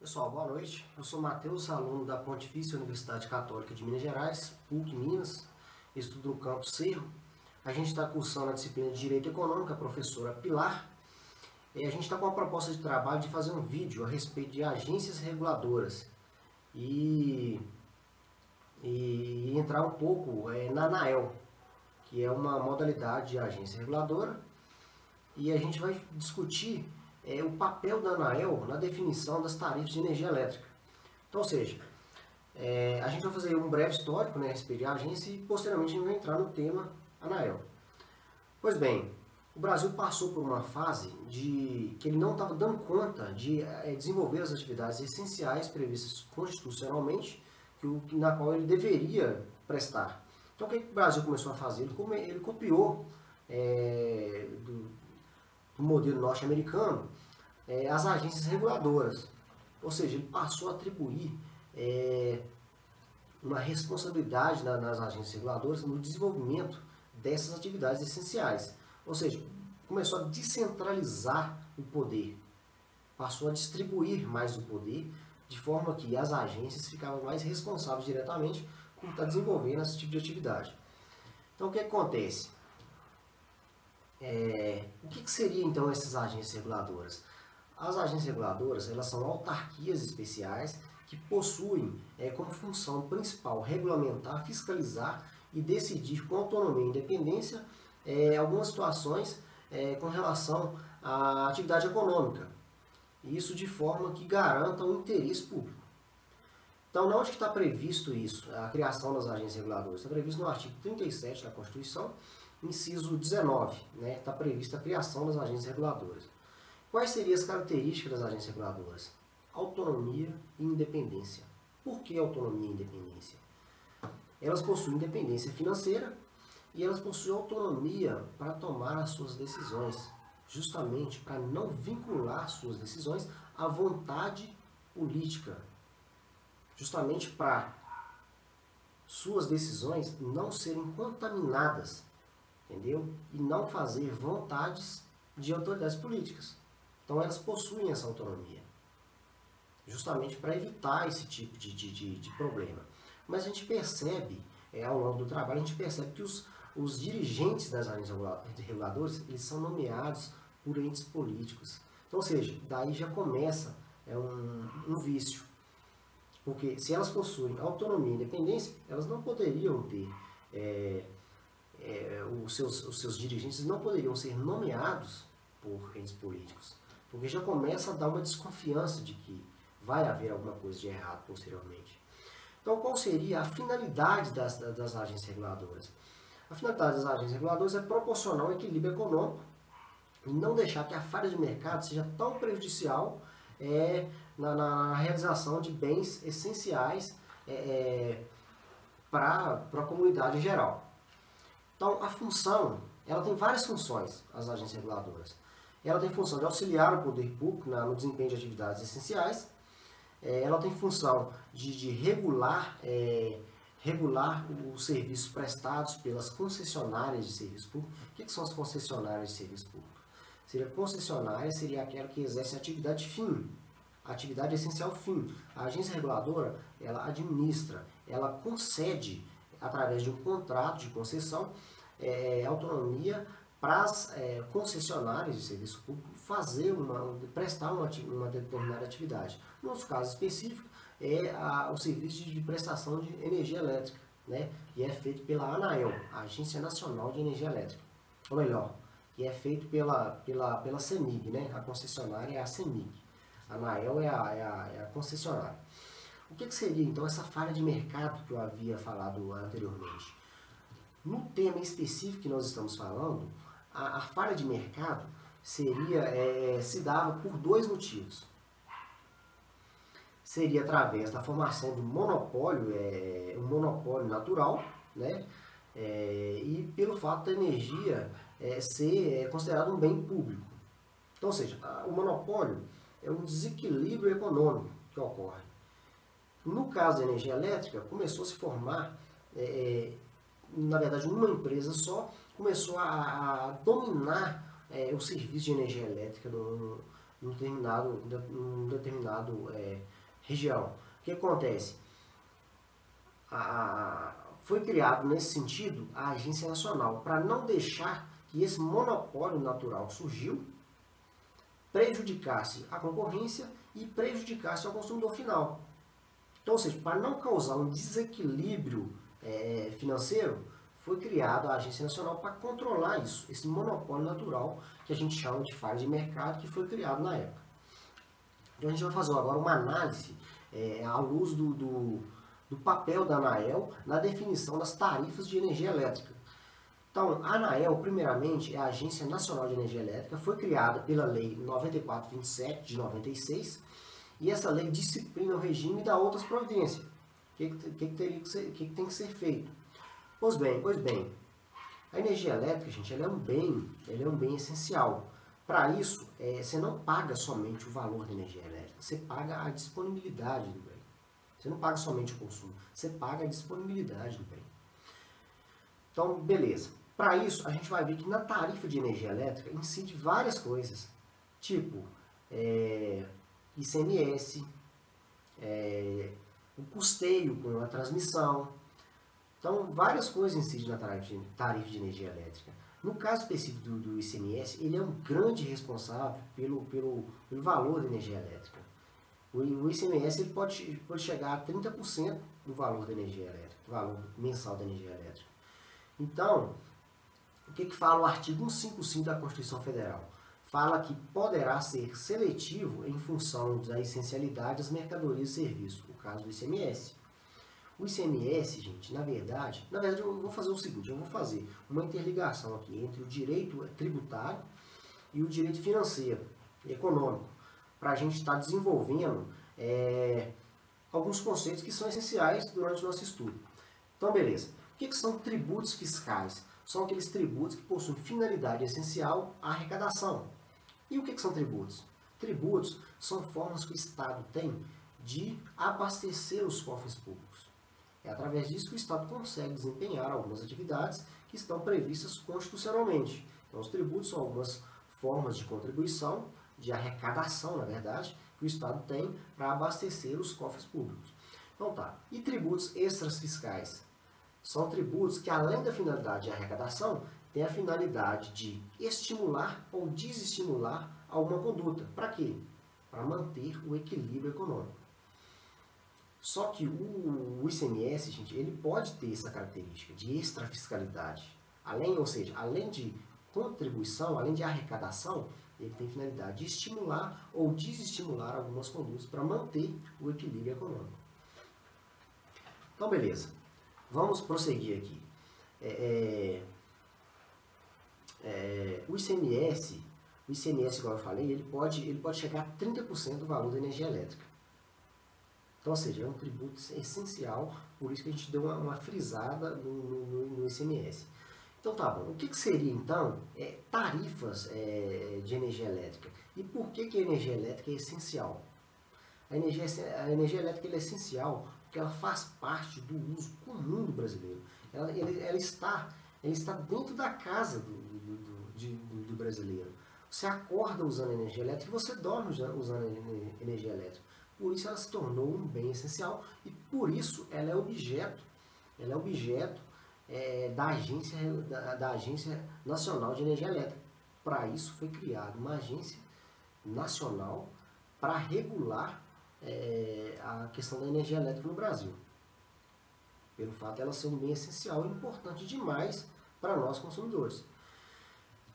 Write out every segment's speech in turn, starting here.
Pessoal, boa noite. Eu sou Matheus, aluno da Pontifícia Universidade Católica de Minas Gerais, PUC Minas, estudo no Campo Cerro. A gente está cursando a disciplina de Direito Econômico, a professora Pilar. E a gente está com a proposta de trabalho de fazer um vídeo a respeito de agências reguladoras e, e entrar um pouco na ANAEL, que é uma modalidade de agência reguladora. E a gente vai discutir o papel da ANAEL na definição das tarifas de energia elétrica. Então, ou seja, a gente vai fazer um breve histórico, a respeito da agência e posteriormente a gente vai entrar no tema ANAEL. Pois bem, o Brasil passou por uma fase que ele não estava dando conta de desenvolver as atividades essenciais previstas constitucionalmente, na qual ele deveria prestar. Então, o que o Brasil começou a fazer? Ele copiou do modelo norte-americano as agências reguladoras. Ou seja, ele passou a atribuir uma responsabilidade nas agências reguladoras no desenvolvimento dessas atividades essenciais. Ou seja, começou a descentralizar o poder, passou a distribuir mais o poder, de forma que as agências ficavam mais responsáveis diretamente por estar desenvolvendo esse tipo de atividade. Então, o que acontece? O que seria então essas agências reguladoras? As agências reguladoras, elas são autarquias especiais que possuem como função principal regulamentar, fiscalizar e decidir com autonomia e independência algumas situações com relação à atividade econômica. Isso de forma que garanta o interesse público. Então, onde está previsto isso, a criação das agências reguladoras? Está previsto no artigo 37 da Constituição, inciso 19, está prevista a criação das agências reguladoras. Quais seriam as características das agências reguladoras? Autonomia e independência. Por que autonomia e independência? Elas possuem independência financeira e elas possuem autonomia para tomar as suas decisões, justamente para não vincular suas decisões à vontade política, justamente para suas decisões não serem contaminadas, entendeu? E não fazer vontades de autoridades políticas. Então elas possuem essa autonomia, justamente para evitar esse tipo de problema. Mas a gente percebe, ao longo do trabalho, a gente percebe que os dirigentes das agências reguladoras, eles são nomeados por entes políticos. Então, ou seja, daí já começa um vício. Porque se elas possuem autonomia e independência, elas não poderiam ter, os seus dirigentes não poderiam ser nomeados por entes políticos. Porque já começa a dar uma desconfiança de que vai haver alguma coisa de errado posteriormente. Então, qual seria a finalidade das agências reguladoras? A finalidade das agências reguladoras é proporcionar um equilíbrio econômico e não deixar que a falha de mercado seja tão prejudicial na realização de bens essenciais para a comunidade em geral. Então, a função, ela tem várias funções, as agências reguladoras. Ela tem função de auxiliar o poder público no desempenho de atividades essenciais. Ela tem função de regular os serviços prestados pelas concessionárias de serviço público. O que são as concessionárias de serviço público? Concessionária seria aquela que exerce atividade fim, atividade essencial fim. A agência reguladora, ela administra, ela concede, através de um contrato de concessão, autonomia para as concessionárias de serviço público prestar uma determinada atividade. No nosso caso específico, o serviço de prestação de energia elétrica, que é feito pela ANAEL, a Agência Nacional de Energia Elétrica. Ou melhor, que é feito pela CEMIG, a concessionária é a CEMIG. A ANAEL é a concessionária. O que seria, então, essa falha de mercado que eu havia falado anteriormente? No tema específico que nós estamos falando, a falha de mercado se dava por dois motivos. Seria através da formação de um monopólio natural, e pelo fato da energia ser considerado um bem público. Então, ou seja, o monopólio é um desequilíbrio econômico que ocorre. No caso da energia elétrica, começou a se formar, na verdade, uma empresa só começou a dominar o serviço de energia elétrica num determinado região. O que acontece? Foi criado nesse sentido a Agência Nacional para não deixar que esse monopólio natural que surgiu prejudicasse a concorrência e prejudicasse ao consumidor final. Então, ou seja, para não causar um desequilíbrio financeiro, foi criada a Agência Nacional para controlar isso, esse monopólio natural que a gente chama de falha de mercado, que foi criado na época. Então a gente vai fazer agora uma análise à luz do papel da ANAEL na definição das tarifas de energia elétrica. Então, a ANAEL, primeiramente, é a Agência Nacional de Energia Elétrica, foi criada pela Lei 9427 de 96, e essa lei disciplina o regime e dá outras providências. O que tem que ser feito? Pois bem, a energia elétrica, gente, ela é um bem essencial. Para isso, você não paga somente o valor da energia elétrica, você paga a disponibilidade do bem. Você não paga somente o consumo, você paga a disponibilidade do bem. Então, beleza. Para isso, a gente vai ver que na tarifa de energia elétrica incide várias coisas, tipo ICMS, o custeio com a transmissão. Então, várias coisas incidem na tarifa de energia elétrica. No caso específico do ICMS, ele é um grande responsável pelo valor da energia elétrica. O ICMS ele pode chegar a 30% do valor da energia elétrica, do valor mensal da energia elétrica. Então, o que fala o artigo 155 da Constituição Federal? Fala que poderá ser seletivo em função da essencialidade das mercadorias e serviços, no caso do ICMS. O ICMS, gente, na verdade eu vou fazer o seguinte, eu vou fazer uma interligação aqui entre o direito tributário e o direito financeiro, econômico, para a gente estar desenvolvendo alguns conceitos que são essenciais durante o nosso estudo. Então, beleza. O que são tributos fiscais? São aqueles tributos que possuem finalidade essencial à arrecadação. E o que são tributos? Tributos são formas que o Estado tem de abastecer os cofres públicos. É através disso que o Estado consegue desempenhar algumas atividades que estão previstas constitucionalmente. Então, os tributos são algumas formas de contribuição, de arrecadação, na verdade, que o Estado tem para abastecer os cofres públicos. Então tá. E tributos extras fiscais? São tributos que, além da finalidade de arrecadação, têm a finalidade de estimular ou desestimular alguma conduta. Para quê? Para manter o equilíbrio econômico. Só que o ICMS, gente, ele pode ter essa característica de extrafiscalidade. Ou seja, além de contribuição, além de arrecadação, ele tem finalidade de estimular ou desestimular algumas condutas para manter o equilíbrio econômico. Então, beleza. Vamos prosseguir aqui. O ICMS, igual eu falei, ele pode chegar a 30% do valor da energia elétrica. Então, ou seja, é um tributo essencial, por isso que a gente deu uma frisada no ICMS. Então, tá bom. O que seria, então, tarifas de energia elétrica? E por que a energia elétrica é essencial? A energia elétrica é essencial porque ela faz parte do uso comum do brasileiro. Ela está dentro da casa do brasileiro. Você acorda usando energia elétrica e você dorme usando energia elétrica. Por isso ela se tornou um bem essencial e por isso ela é objeto da Agência Nacional de Energia Elétrica. Para isso foi criada uma agência nacional para regular a questão da energia elétrica no Brasil. Pelo fato de ela ser um bem essencial e importante demais para nós consumidores.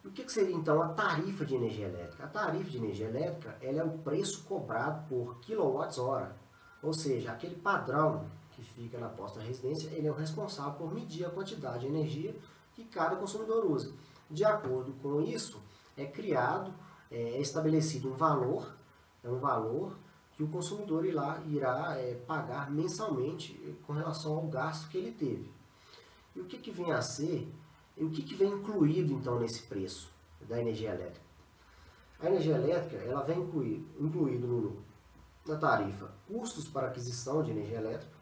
E o que seria então a tarifa de energia elétrica? A tarifa de energia elétrica ela é o preço cobrado por quilowatts-hora, ou seja, aquele padrão que fica na posta da residência, ele é o responsável por medir a quantidade de energia que cada consumidor usa. De acordo com isso, é estabelecido um valor que o consumidor irá pagar mensalmente com relação ao gasto que ele teve. E o que vem a ser, o que vem incluído então nesse preço da energia elétrica? A energia elétrica ela vem incluído na tarifa custos para aquisição de energia elétrica,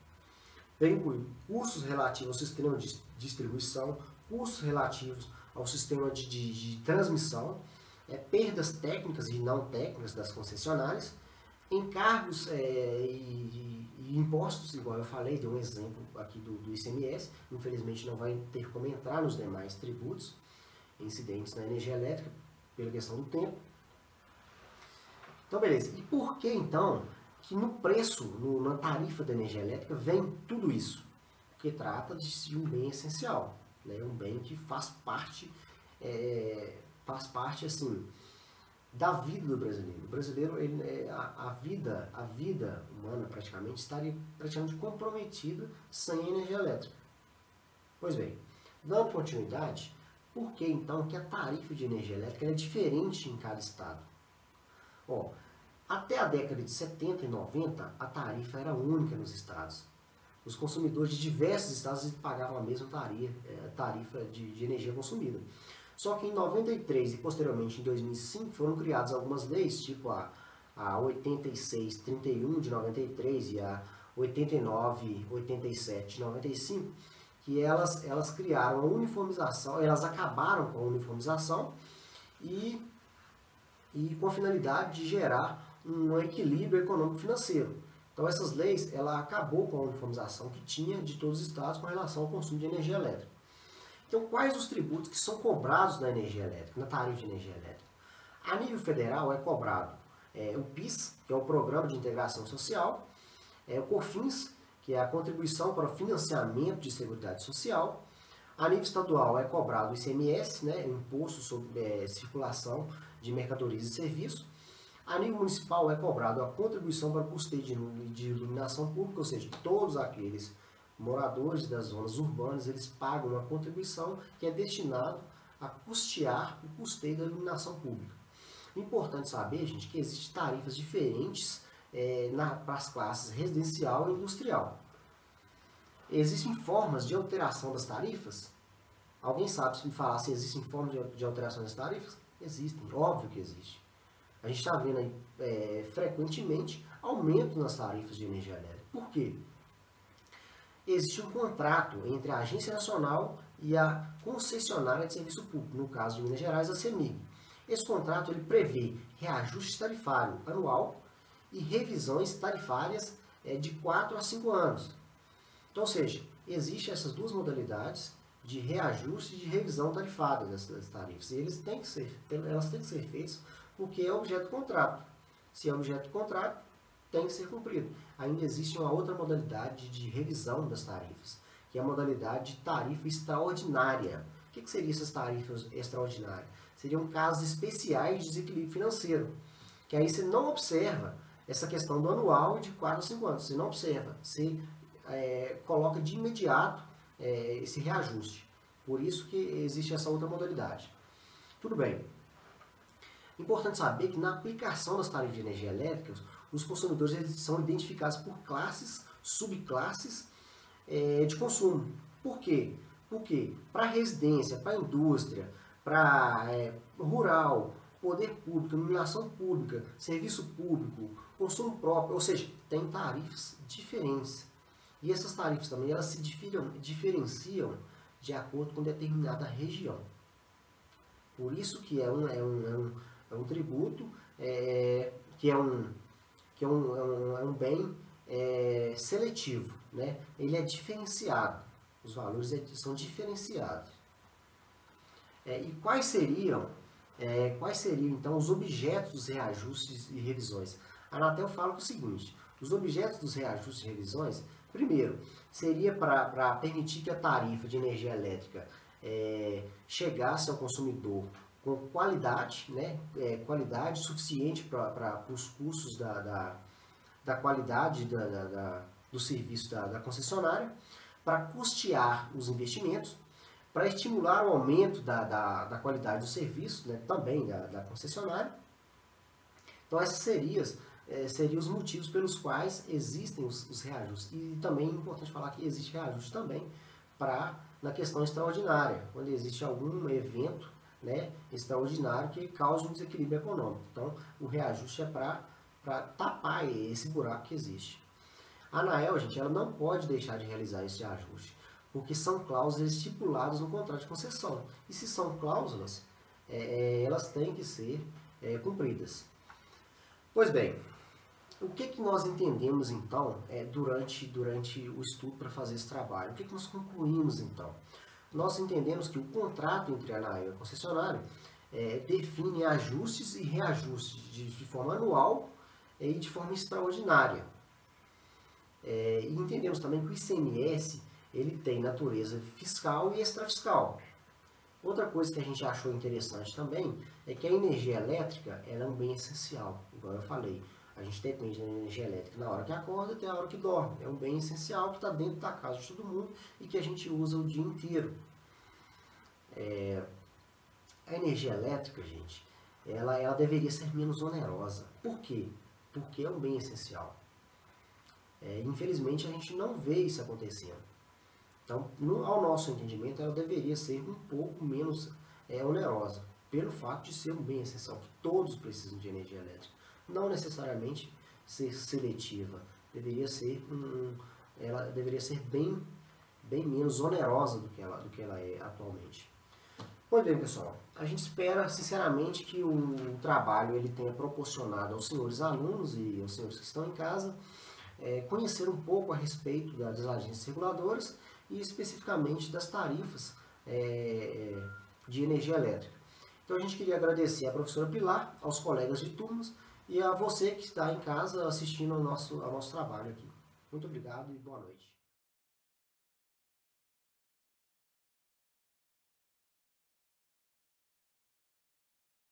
vem incluído custos relativos ao sistema de distribuição, custos relativos ao sistema de transmissão, perdas técnicas e não técnicas das concessionárias, encargos e impostos, igual eu falei, dei um exemplo aqui do ICMS, infelizmente não vai ter como entrar nos demais tributos incidentes na energia elétrica, pela questão do tempo. Então, beleza. E por que, então, que no preço, na tarifa da energia elétrica, vem tudo isso? Porque trata de um bem essencial, né? Um bem que faz parte assim, da vida do brasileiro. O brasileiro, a vida humana praticamente estaria praticamente comprometida sem a energia elétrica. Pois bem, dando continuidade, por que então que a tarifa de energia elétrica é diferente em cada estado? Até a década de 70 e 90, a tarifa era única nos estados. Os consumidores de diversos estados pagavam a mesma tarifa de energia consumida. Só que em 93 e posteriormente em 2005 foram criadas algumas leis, tipo a 8631 de 93 e a 8987 de 95, que elas criaram a uniformização, elas acabaram com a uniformização e com a finalidade de gerar um equilíbrio econômico-financeiro. Então essas leis, ela acabou com a uniformização que tinha de todos os estados com relação ao consumo de energia elétrica. Então quais os tributos que são cobrados na energia elétrica, na tarifa de energia elétrica? A nível federal é cobrado o PIS, que é o Programa de Integração Social, o COFINS, que é a Contribuição para o Financiamento de Seguridade Social. A nível estadual é cobrado o ICMS, né, o Imposto sobre Circulação de Mercadorias e Serviços. A nível municipal é cobrado a contribuição para o custeio de iluminação pública, ou seja, todos aqueles moradores das zonas urbanas, eles pagam uma contribuição que é destinado a custear o custeio da iluminação pública. Importante saber, gente, que existem tarifas diferentes para as classes residencial e industrial. Existem formas de alteração das tarifas? Alguém sabe me falar se existem formas de alteração das tarifas? Existem, óbvio que existe. A gente está vendo aí, frequentemente aumento nas tarifas de energia elétrica. Por quê? Existe um contrato entre a Agência Nacional e a concessionária de serviço público, no caso de Minas Gerais, a CEMIG. Esse contrato ele prevê reajuste tarifário anual e revisões tarifárias de 4 a 5 anos. Então, ou seja, existem essas duas modalidades de reajuste e de revisão tarifária das tarifas. E elas têm que ser feitas porque é objeto do contrato. Se é objeto do contrato, tem que ser cumprido. Ainda existe uma outra modalidade de revisão das tarifas, que é a modalidade de tarifa extraordinária. O que seriam essas tarifas extraordinárias? Seriam casos especiais de desequilíbrio financeiro, que aí você não observa essa questão do anual de 4 a 5 anos. Você não observa, você coloca de imediato esse reajuste. Por isso que existe essa outra modalidade. Tudo bem. Importante saber que na aplicação das tarifas de energia elétrica, os consumidores eles são identificados por classes, subclasses de consumo. Por quê? Porque para residência, para indústria, para rural, poder público, iluminação pública, serviço público, consumo próprio, ou seja, tem tarifas diferentes. E essas tarifas também elas se diferenciam de acordo com determinada região. Por isso que é um tributo, que é um bem seletivo, né? Ele é diferenciado, os valores são diferenciados. E quais seriam então os objetos dos reajustes e revisões? A Anatel fala o seguinte: os objetos dos reajustes e revisões, primeiro, seria para permitir que a tarifa de energia elétrica chegasse ao consumidor com qualidade, né, qualidade suficiente para os custos da qualidade do serviço da concessionária, para custear os investimentos, para estimular o aumento da qualidade do serviço, né, também da concessionária. Então, esses seriam os motivos pelos quais existem os reajustes. E também é importante falar que existe reajuste também na questão extraordinária, quando existe algum evento, né, extraordinário que causa um desequilíbrio econômico. Então, o reajuste é para tapar esse buraco que existe. A ANAEL, gente, ela não pode deixar de realizar esse reajuste, porque são cláusulas estipuladas no contrato de concessão. E se são cláusulas, elas têm que ser cumpridas. Pois bem, o que nós entendemos então durante o estudo para fazer esse trabalho? O que nós concluímos então? Nós entendemos que o contrato entre a ANAEL e a concessionária define ajustes e reajustes de forma anual e de forma extraordinária. E entendemos também que o ICMS ele tem natureza fiscal e extrafiscal. Outra coisa que a gente achou interessante também é que a energia elétrica ela é um bem essencial, igual eu falei. A gente depende da energia elétrica na hora que acorda e até na hora que dorme. É um bem essencial que está dentro da casa de todo mundo e que a gente usa o dia inteiro. A energia elétrica, gente, ela deveria ser menos onerosa. Por quê? Porque é um bem essencial. Infelizmente, a gente não vê isso acontecendo. Então, ao nosso entendimento, ela deveria ser um pouco menos onerosa, pelo fato de ser um bem essencial, que todos precisam de energia elétrica. Não necessariamente ser seletiva, ela deveria ser bem menos onerosa do que ela é atualmente. Pois bem, pessoal, a gente espera sinceramente que o trabalho ele tenha proporcionado aos senhores alunos e aos senhores que estão em casa conhecer um pouco a respeito das agências reguladoras e especificamente das tarifas de energia elétrica. Então a gente queria agradecer à professora Pilar, aos colegas de turmas e a você que está em casa assistindo ao nosso trabalho aqui. Muito obrigado e boa noite.